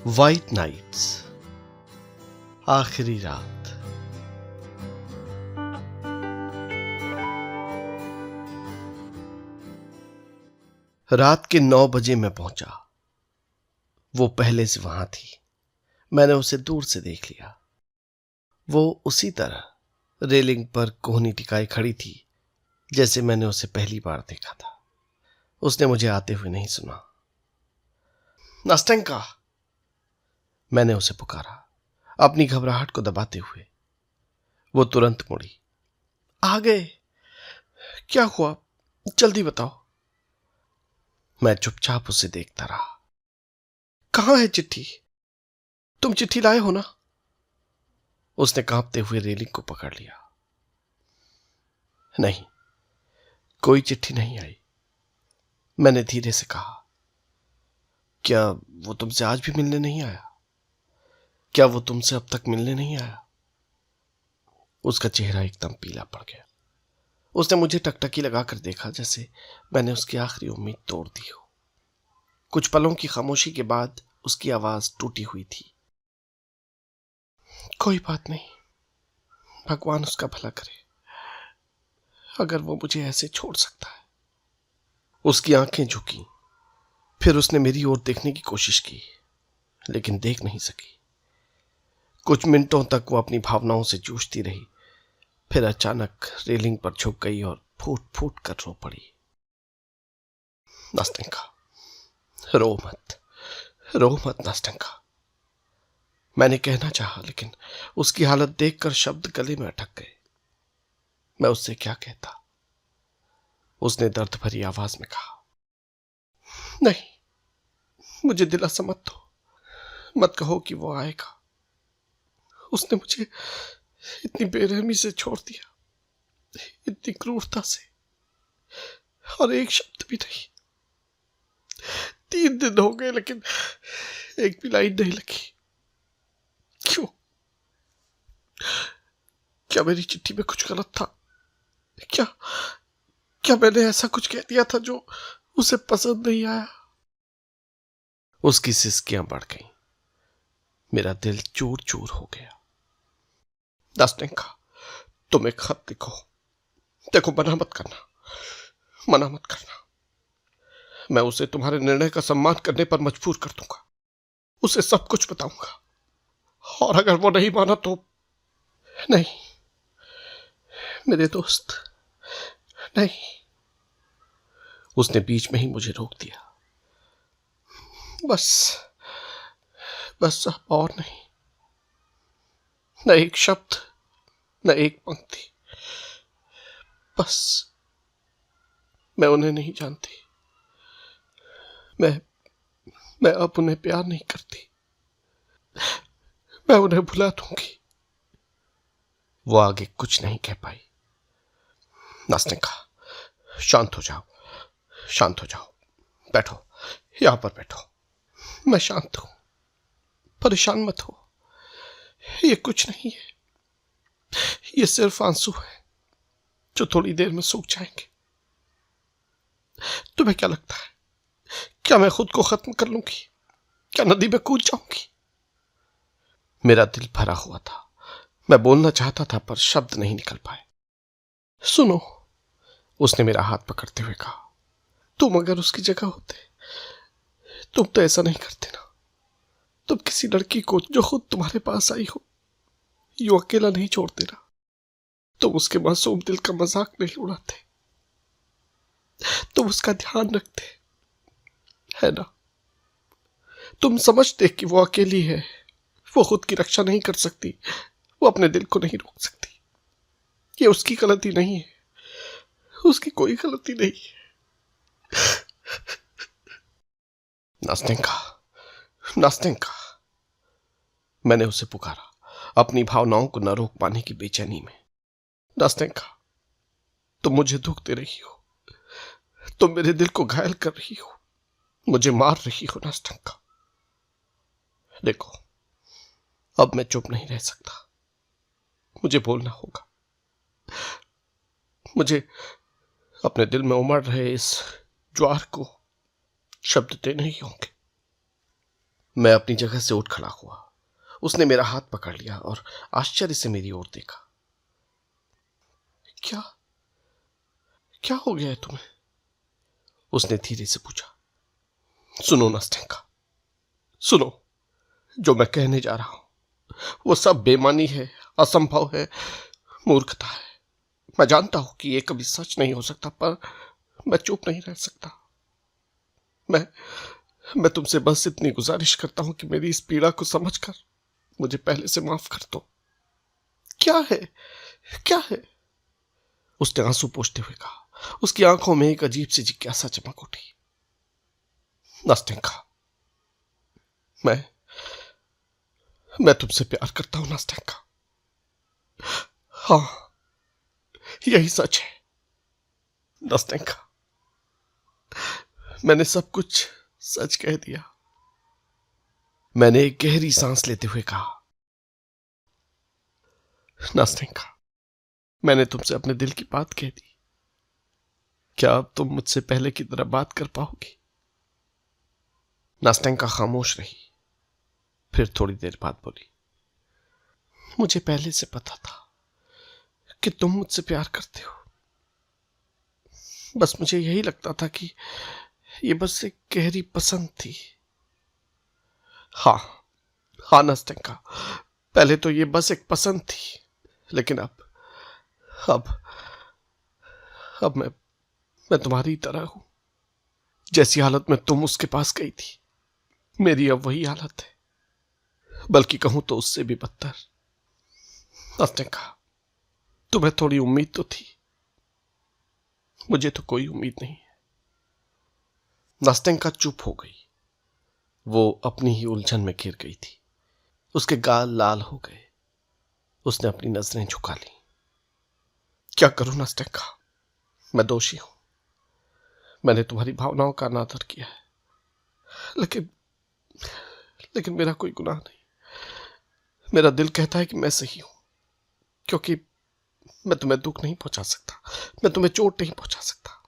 White nights, आखिरी रात। रात के 9 बजे मैं पहुंचा। वो पहले से वहां थी। मैंने उसे दूर से देख लिया। वो उसी तरह रेलिंग पर कोहनी टिकाई खड़ी थी जैसे मैंने उसे पहली बार देखा था। उसने मुझे आते हुए नहीं सुना। नास्टेंका, मैंने उसे पुकारा, अपनी घबराहट को दबाते हुए। वो तुरंत मुड़ी। आ गए? क्या हुआ, जल्दी बताओ। मैं चुपचाप उसे देखता रहा। कहां है चिट्ठी? तुम चिट्ठी लाए हो ना? उसने कांपते हुए रेलिंग को पकड़ लिया। नहीं, कोई चिट्ठी नहीं आई। मैंने धीरे से कहा। क्या वो तुमसे आज भी मिलने नहीं आया? क्या वो तुमसे अब तक मिलने नहीं आया? उसका चेहरा एकदम पीला पड़ गया। उसने मुझे टकटकी लगाकर देखा जैसे मैंने उसकी आखिरी उम्मीद तोड़ दी हो। कुछ पलों की खामोशी के बाद उसकी आवाज टूटी हुई थी। कोई बात नहीं, भगवान उसका भला करे। अगर वो मुझे ऐसे छोड़ सकता है। उसकी आंखें झुकी। फिर उसने मेरी ओर देखने की कोशिश की, लेकिन देख नहीं सकी। कुछ मिनटों तक वो अपनी भावनाओं से जूझती रही। फिर अचानक रेलिंग पर झुक गई और फूट फूट कर रो पड़ी। नास्टेंका, रो मत, रो मत नास्टेंका। मैंने कहना चाहा, लेकिन उसकी हालत देखकर शब्द गले में अटक गए। मैं उससे क्या कहता? उसने दर्द भरी आवाज में कहा, नहीं, मुझे दिलासा मत दो। मत कहो कि वो आएगा। उसने मुझे इतनी बेरहमी से छोड़ दिया, इतनी क्रूरता से, और एक शब्द भी नहीं। 3 दिन हो गए, लेकिन एक भी लाइन नहीं लगी। क्यों? क्या मेरी चिट्ठी में कुछ गलत था? क्या क्या मैंने ऐसा कुछ कह दिया था जो उसे पसंद नहीं आया? उसकी सिसकियां बढ़ गईं। मेरा दिल चूर चूर हो गया। नास्टेंका, तुम एक खत लिखो। देखो, मना मत करना, मना मत करना। मैं उसे तुम्हारे निर्णय का सम्मान करने पर मजबूर कर दूंगा। उसे सब कुछ बताऊंगा, और अगर वो नहीं माना तो नहीं, मेरे दोस्त, नहीं। उसने बीच में ही मुझे रोक दिया। बस बस, अब और नहीं। न एक शब्द, न एक पंक्ति। बस। मैं उन्हें नहीं जानती। मैं मैं अब उन्हें प्यार नहीं करती। मैं उन्हें भुला दूंगी। वो आगे कुछ नहीं कह पाई। नास्टेंका, शांत हो जाओ, शांत हो जाओ। बैठो, यहां पर बैठो। मैं शांत हूं, परेशान मत हो। ये कुछ नहीं है, ये सिर्फ आंसू है जो थोड़ी देर में सूख जाएंगे। तुम्हें क्या लगता है, क्या मैं खुद को खत्म कर लूंगी? क्या नदी में कूद जाऊंगी? मेरा दिल भरा हुआ था। मैं बोलना चाहता था, पर शब्द नहीं निकल पाए। सुनो, उसने मेरा हाथ पकड़ते हुए कहा, तुम अगर उसकी जगह होते, तुम तो ऐसा नहीं करते ना। तुम किसी लड़की को जो खुद तुम्हारे पास आई हो, यूं अकेला नहीं छोड़ते ना। तुम उसके मासूम दिल का मजाक नहीं उड़ाते। तुम उसका ध्यान रखते, है ना? तुम समझते कि वो अकेली है, वो खुद की रक्षा नहीं कर सकती, वो अपने दिल को नहीं रोक सकती। ये उसकी गलती नहीं है, उसकी कोई गलती नहीं है। नास्टेंका, नास्टेंका, मैंने उसे पुकारा, अपनी भावनाओं को न रोक पाने की बेचैनी में। नास्टेंका, तुम मुझे दुख दे रही हो, तुम मेरे दिल को घायल कर रही हो, मुझे मार रही हो। नास्टेंका, देखो, अब मैं चुप नहीं रह सकता। मुझे बोलना होगा। मुझे अपने दिल में उमड़ रहे इस ज्वार को शब्द देने ही होंगे। मैं अपनी जगह से उठ खड़ा हुआ। उसने मेरा हाथ पकड़ लिया और आश्चर्य से मेरी ओर देखा। क्या क्या हो गया है तुम्हें? उसने धीरे से पूछा। सुनो नास्टेंका, सुनो, जो मैं कहने जा रहा हूं वो सब बेमानी है, असंभव है, मूर्खता है। मैं जानता हूं कि ये कभी सच नहीं हो सकता, पर मैं चुप नहीं रह सकता। मैं तुमसे बस इतनी गुजारिश करता हूं कि मेरी इस पीड़ा को समझकर मुझे पहले से माफ कर दो। क्या है, क्या है? उसने आंसू पोंछते हुए कहा। उसकी आंखों में एक अजीब सी जिज्ञासा चमक उठी। नास्टेंका, मैं तुमसे प्यार करता हूं नास्टेंका। हाँ, यही सच है नास्टेंका। मैंने सब कुछ सच कह दिया। मैंने एक गहरी सांस लेते हुए कहा। नास्टेंका, मैंने तुमसे अपने दिल की बात कह दी। क्या अब तुम मुझसे पहले की तरह बात कर पाओगी? नास्टेंका खामोश रही, फिर थोड़ी देर बाद बोली। मुझे पहले से पता था कि तुम मुझसे प्यार करते हो। बस मुझे यही लगता था कि ये बस एक गहरी पसंद थी। हाँ, हाँ नास्टेंका, पहले तो ये बस एक पसंद थी, लेकिन अब अब मैं तुम्हारी तरह हूं। जैसी हालत में तुम उसके पास गई थी, मेरी अब वही हालत है, बल्कि कहूं तो उससे भी बदतर। नास्टेंका, तुम्हें थोड़ी उम्मीद तो थी, मुझे तो कोई उम्मीद नहीं है। नास्टेंका चुप हो गई। वो अपनी ही उलझन में घिर गई थी। उसके गाल लाल हो गए। उसने अपनी नजरें झुका ली। क्या करूं नास्टेंका, मैं दोषी हूं। मैंने तुम्हारी भावनाओं का अनादर किया है, लेकिन लेकिन मेरा कोई गुनाह नहीं। मेरा दिल कहता है कि मैं सही हूं, क्योंकि मैं तुम्हें दुख नहीं पहुंचा सकता, मैं तुम्हें चोट नहीं पहुंचा सकता।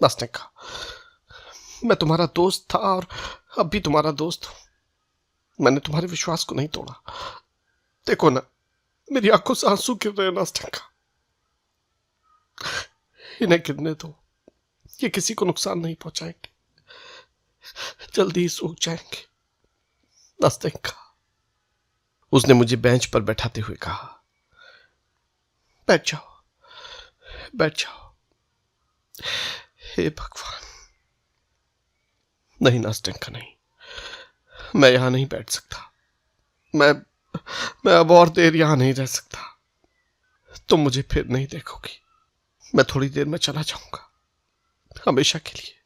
नास्टेंका, मैं तुम्हारा दोस्त था और अब भी तुम्हारा दोस्त हूं। मैंने तुम्हारे विश्वास को नहीं तोड़ा। देखो ना, मेरी आंखों से आंसू गिर रहे हैं नास्टेंका। इन्हें गिरने दो, ये किसी को नुकसान नहीं पहुंचाएंगे, जल्दी ही सूख जाएंगे। नास्टेंका, उसने मुझे बेंच पर बैठाते हुए कहा। बैठ जाओ, बैठ जाओ। हे भगवान। नहीं नास्टेंका, नहीं, मैं यहां नहीं बैठ सकता। मैं मैं अब और देर यहां नहीं रह सकता। तुम मुझे फिर नहीं देखोगी। मैं थोड़ी देर में चला जाऊंगा, हमेशा के लिए।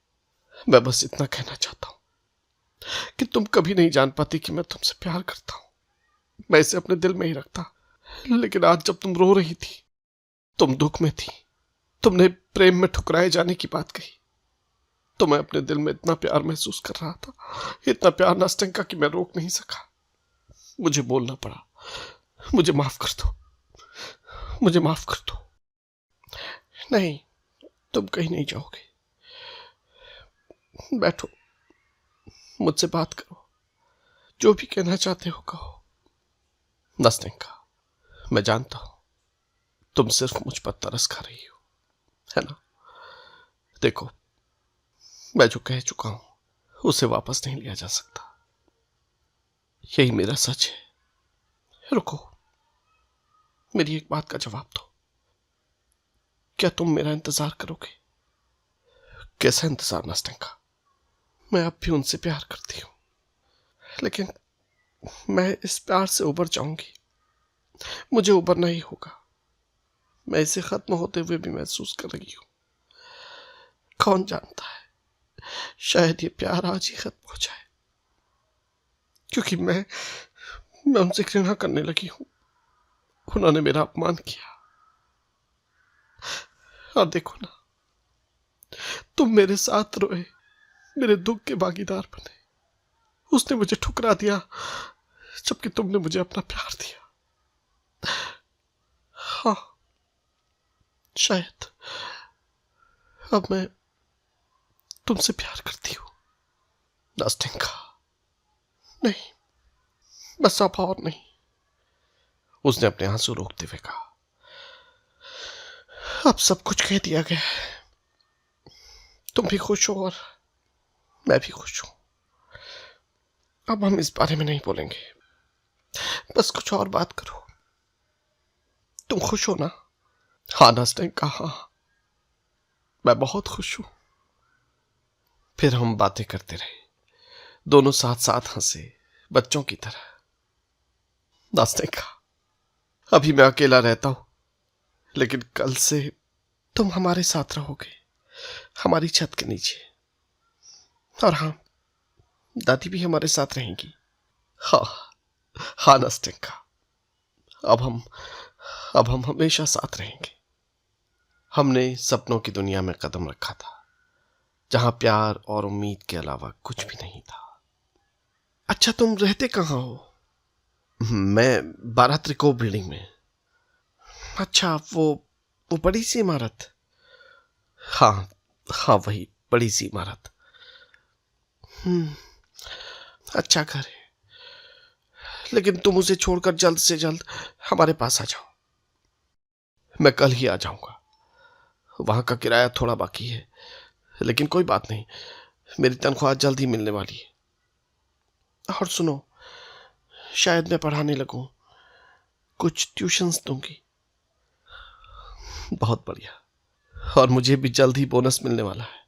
मैं बस इतना कहना चाहता हूं कि तुम कभी नहीं जान पाती कि मैं तुमसे प्यार करता हूं। मैं इसे अपने दिल में ही रखता, लेकिन आज जब तुम रो रही थी, तुम दुख में थी, तुमने प्रेम में ठुकराए जाने की बात कही, तो मैं अपने दिल में इतना प्यार महसूस कर रहा था, इतना प्यार नास्टेंका, कि मैं रोक नहीं सका। मुझे बोलना पड़ा। मुझे माफ कर दो, मुझे माफ कर दो। नहीं, तुम कहीं नहीं जाओगे। बैठो, मुझसे बात करो, जो भी कहना चाहते हो कहो। नास्टेंका, मैं जानता हूं तुम सिर्फ मुझ पर तरस खा रही हो, है ना? देखो, मैं जो कह चुका हूं उसे वापस नहीं लिया जा सकता। यही मेरा सच है। रुको, मेरी एक बात का जवाब दो। क्या तुम मेरा इंतजार करोगे? कैसा इंतजार नास्टेंका? मैं अब भी उनसे प्यार करती हूं, लेकिन मैं इस प्यार से उबर जाऊंगी। मुझे उबरना ही होगा। मैं इसे खत्म होते हुए भी महसूस कर रही हूं। कौन जानता है, शायद ये प्यार आज ही खत्म हो जाए, क्योंकि मैं उनसे घृणा करने लगी हूं। उन्होंने मेरा अपमान किया। और देखो ना, तुम मेरे साथ रोए, मेरे दुख के भागीदार बने। उसने मुझे ठुकरा दिया, जबकि तुमने मुझे अपना प्यार दिया। हाँ, शायद अब मैं तुमसे प्यार करती हूँ नास्टेंका। नहीं, बस अब और नहीं, उसने अपने आंसू रोकते हुए कहा। अब सब कुछ कह दिया गया है। तुम भी खुश हो और मैं भी खुश हूं। अब हम इस बारे में नहीं बोलेंगे। बस कुछ और बात करो। तुम खुश हो ना? हाँ नास्टेन कहा, मैं बहुत खुश हूं। फिर हम बातें करते रहे, दोनों साथ साथ हंसे, बच्चों की तरह। नास्टेन कहा, अभी मैं अकेला रहता हूं, लेकिन कल से तुम हमारे साथ रहोगे, हमारी छत के नीचे। और हाँ, दादी भी हमारे साथ रहेंगी। हाँ हाँ नास्टेन कहा, अब हम हमेशा साथ रहेंगे। हमने सपनों की दुनिया में कदम रखा था, जहां प्यार और उम्मीद के अलावा कुछ भी नहीं था। अच्छा, तुम रहते कहाँ हो? मैं 12 त्रिकोण बिल्डिंग में। अच्छा, वो बड़ी सी इमारत? हाँ हाँ, वही बड़ी सी इमारत। अच्छा घर है, लेकिन तुम उसे छोड़कर जल्द से जल्द हमारे पास आ जाओ। मैं कल ही आ जाऊंगा। वहां का किराया थोड़ा बाकी है, लेकिन कोई बात नहीं, मेरी तनख्वाह जल्द ही मिलने वाली है। और सुनो, शायद मैं पढ़ाने लगूं, कुछ ट्यूशंस दूंगी। बहुत बढ़िया। और मुझे भी जल्द ही बोनस मिलने वाला है।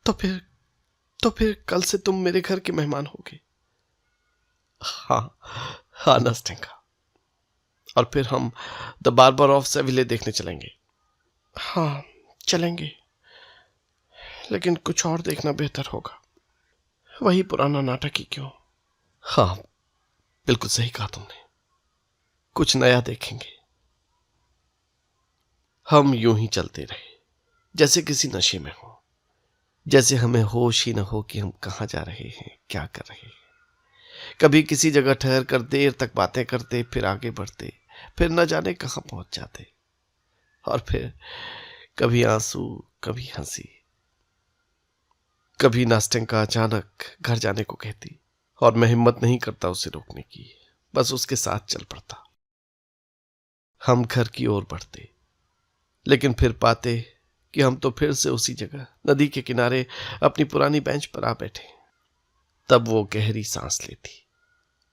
तो फिर कल से तुम मेरे घर के मेहमान होगे। हाँ हाँ नास्टेंका। और फिर हम द बार्बर ऑफ सेविले देखने चलेंगे। हाँ चलेंगे, लेकिन कुछ और देखना बेहतर होगा। वही पुराना नाटक ही क्यों? हाँ, बिल्कुल सही कहा तुमने, कुछ नया देखेंगे। हम यूं ही चलते रहे, जैसे किसी नशे में हो, जैसे हमें होश ही न हो कि हम कहां जा रहे हैं, क्या कर रहे हैं। कभी किसी जगह ठहर कर देर तक बातें करते, फिर आगे बढ़ते, फिर न जाने कहां पहुंच जाते। और फिर कभी आंसू, कभी हंसी। कभी नास्टेंका अचानक घर जाने को कहती, और मैं हिम्मत नहीं करता उसे रोकने की, बस उसके साथ चल पड़ता। हम घर की ओर बढ़ते, लेकिन फिर पाते कि हम तो फिर से उसी जगह नदी के किनारे अपनी पुरानी बेंच पर आ बैठे। तब वो गहरी सांस लेती,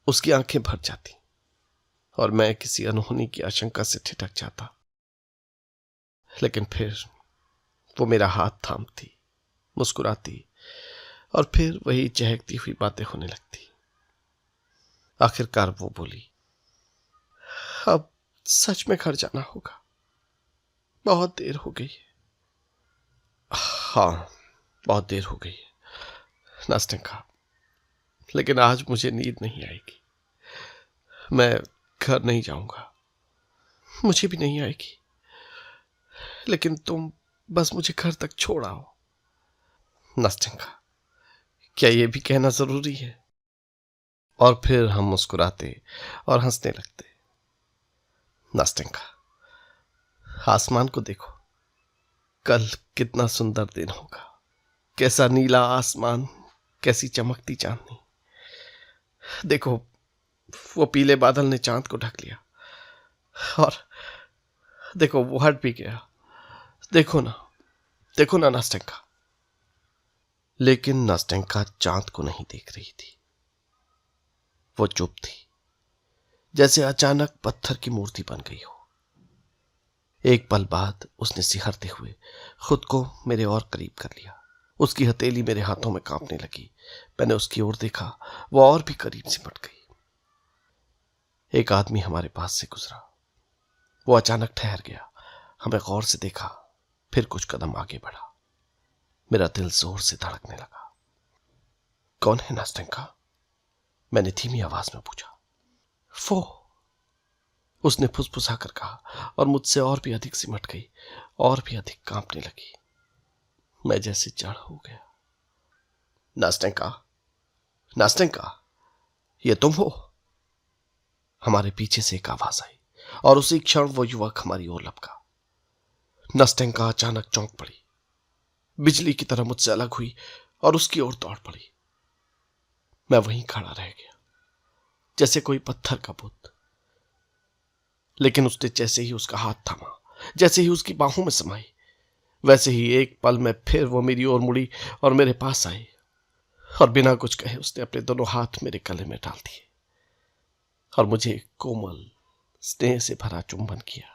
उसकी आंखें भर जाती, और मैं किसी अनहोनी की आशंका से ठिठक जाता। लेकिन फिर वो मेरा हाथ थामती, मुस्कुराती, और फिर वही चहकती हुई बातें होने लगती। आखिरकार वो बोली, अब सच में घर जाना होगा, बहुत देर हो गई है। हाँ, बहुत देर हो गई है नास्टेंका, लेकिन आज मुझे नींद नहीं आएगी। मैं घर नहीं जाऊंगा। मुझे भी नहीं आएगी, लेकिन तुम बस मुझे घर तक छोड़ आओ। नास्टेंका, क्या ये भी कहना जरूरी है? और फिर हम मुस्कुराते और हंसने लगते। नास्टेंका, आसमान को देखो, कल कितना सुंदर दिन होगा। कैसा नीला आसमान, कैसी चमकती चांदनी। देखो, वो पीले बादल ने चांद को ढक लिया, और देखो वो हट भी गया। देखो ना, देखो ना नास्टेंका। लेकिन नास्टेंका चांद को नहीं देख रही थी। वो चुप थी, जैसे अचानक पत्थर की मूर्ति बन गई हो। एक पल बाद उसने सिहरते हुए खुद को मेरे और करीब कर लिया। उसकी हथेली मेरे हाथों में कांपने लगी। मैंने उसकी ओर देखा, वो और भी करीब सिमट गई। एक आदमी हमारे पास से गुजरा। वो अचानक ठहर गया, हमें गौर से देखा, फिर कुछ कदम आगे बढ़ा। मेरा दिल जोर से धड़कने लगा। कौन है नास्टेंका? मैंने धीमी आवाज में पूछा। वो, उसने फुसफुसा कर कहा, और मुझसे और भी अधिक सिमट गई, और भी अधिक कांपने लगी। मैं जैसे जड़ हो गया। नास्टेंका, नास्टेंका, ये तुम हो? हमारे पीछे से एक आवाज आई, और उसी क्षण वो युवक हमारी ओर लपका। नास्टेंका अचानक चौंक पड़ी, बिजली की तरह मुझसे अलग हुई और उसकी ओर दौड़ पड़ी। मैं वहीं खड़ा रह गया, जैसे कोई पत्थर का बुत। लेकिन उसने जैसे ही उसका हाथ थामा, जैसे ही उसकी बाहों में समाई, वैसे ही एक पल में फिर वो मेरी ओर मुड़ी और मेरे पास आई, और बिना कुछ कहे उसने अपने दोनों हाथ मेरे गले में डाल दिए और मुझे कोमल स्नेह से भरा चुंबन किया।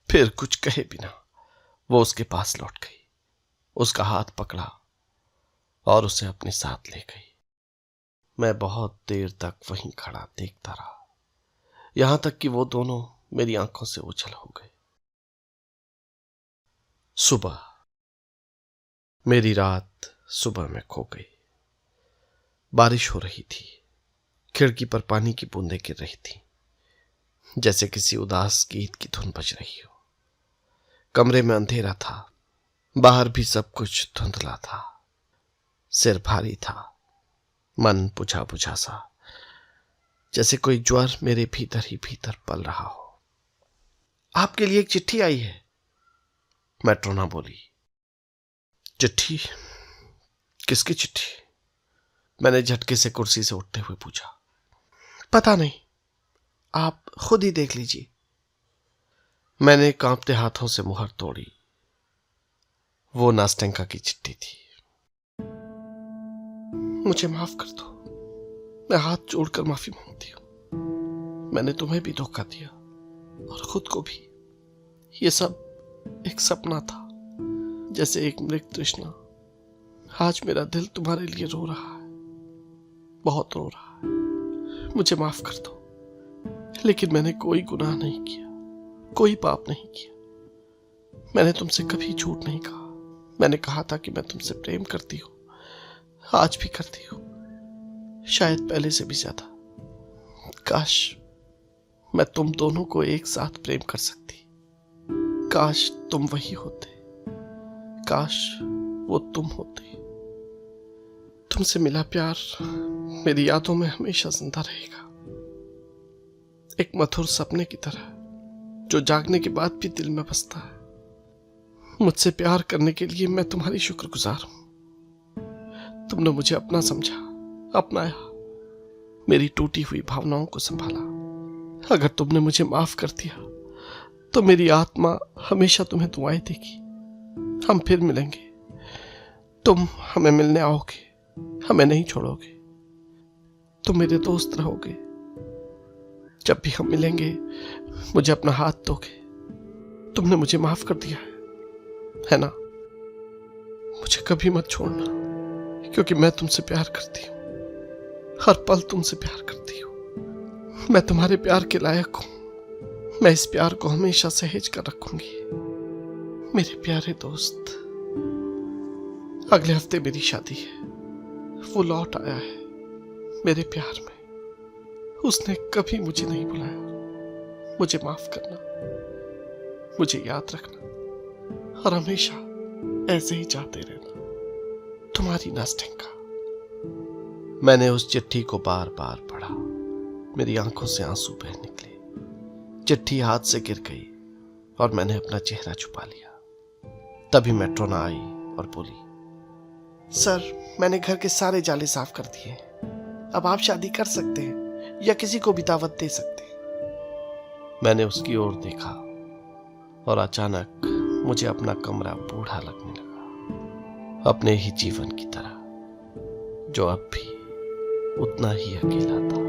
फिर कुछ कहे बिना वो उसके पास लौट गई, उसका हाथ पकड़ा और उसे अपने साथ ले गई। मैं बहुत देर तक वहीं खड़ा देखता रहा, यहां तक कि वो दोनों मेरी आंखों से ओझल हो गए। सुबह, मेरी रात सुबह में खो गई। बारिश हो रही थी, खिड़की पर पानी की बूंदें गिर रही थी, जैसे किसी उदास गीत की धुन बज रही हो। कमरे में अंधेरा था, बाहर भी सब कुछ धुंधला था। सिर भारी था, मन बुझा बुझा सा, जैसे कोई ज्वर मेरे भीतर ही भीतर पल रहा हो। आपके लिए एक चिट्ठी आई है, मैट्रोना बोली। चिट्ठी? किसकी चिट्ठी? मैंने झटके से कुर्सी से उठते हुए पूछा। पता नहीं, आप खुद ही देख लीजिए। मैंने कांपते हाथों से मुहर तोड़ी। वो नास्टेंका की चिट्ठी थी। मुझे माफ कर दो, मैं हाथ जोड़कर माफी मांगती हूं। मैंने तुम्हें भी धोखा दिया और खुद को भी। ये सब एक सपना था, जैसे एक मृग तृष्णा। आज मेरा दिल तुम्हारे लिए रो रहा है, बहुत रो रहा है। मुझे माफ कर दो, लेकिन मैंने कोई गुनाह नहीं किया, कोई पाप नहीं किया। मैंने तुमसे कभी झूठ नहीं कहा। मैंने कहा था कि मैं तुमसे प्रेम करती हूँ, आज भी करती हूँ, शायद पहले से भी ज्यादा। काश मैं तुम दोनों को एक साथ प्रेम कर सकती। काश तुम वही होते, काश वो तुम होते। तुमसे मिला प्यार मेरी यादों में हमेशा जिंदा रहेगा, एक मधुर सपने की तरह जो जागने के बाद भी दिल में बसता है। मुझसे प्यार करने के लिए मैं तुम्हारी शुक्रगुजार हूं। तुमने मुझे अपना समझा, अपनाया, मेरी टूटी हुई भावनाओं को संभाला। अगर तुमने मुझे माफ कर दिया तो मेरी आत्मा हमेशा तुम्हें दुआएं देगी। हम फिर मिलेंगे, तुम हमें मिलने आओगे, हमें नहीं छोड़ोगे, तुम मेरे दोस्त रहोगे। जब भी हम मिलेंगे मुझे अपना हाथ दोगे। तुमने मुझे माफ कर दिया है ना? मुझे कभी मत छोड़ना, क्योंकि मैं तुमसे प्यार करती हूँ, हर पल तुमसे प्यार करती हूँ। मैं तुम्हारे प्यार के लायक हूँ। मैं इस प्यार को हमेशा सहेज कर रखूंगी। मेरे प्यारे दोस्त, अगले हफ्ते मेरी शादी है। वो लौट आया है मेरे प्यार में। उसने कभी मुझे नहीं बुलाया। मुझे माफ करना, मुझे याद रखना और हमेशा ऐसे ही चाहते रहना। तुम्हारी नास्टेंका। मैंने उस चिट्ठी को बार बार पढ़ा। मेरी आंखों से आंसू बह निकले। चिट्ठी हाथ से गिर गई और मैंने अपना चेहरा छुपा लिया। तभी मैट्रोना आई और बोली, सर, मैंने घर के सारे जाले साफ कर दिए। अब आप शादी कर सकते हैं या किसी को भी दावत दे सकते हैं। मैंने उसकी ओर देखा और अचानक मुझे अपना कमरा बूढ़ा लगने लगा, अपने ही जीवन की तरह, जो अब भी उतना ही अकेला था।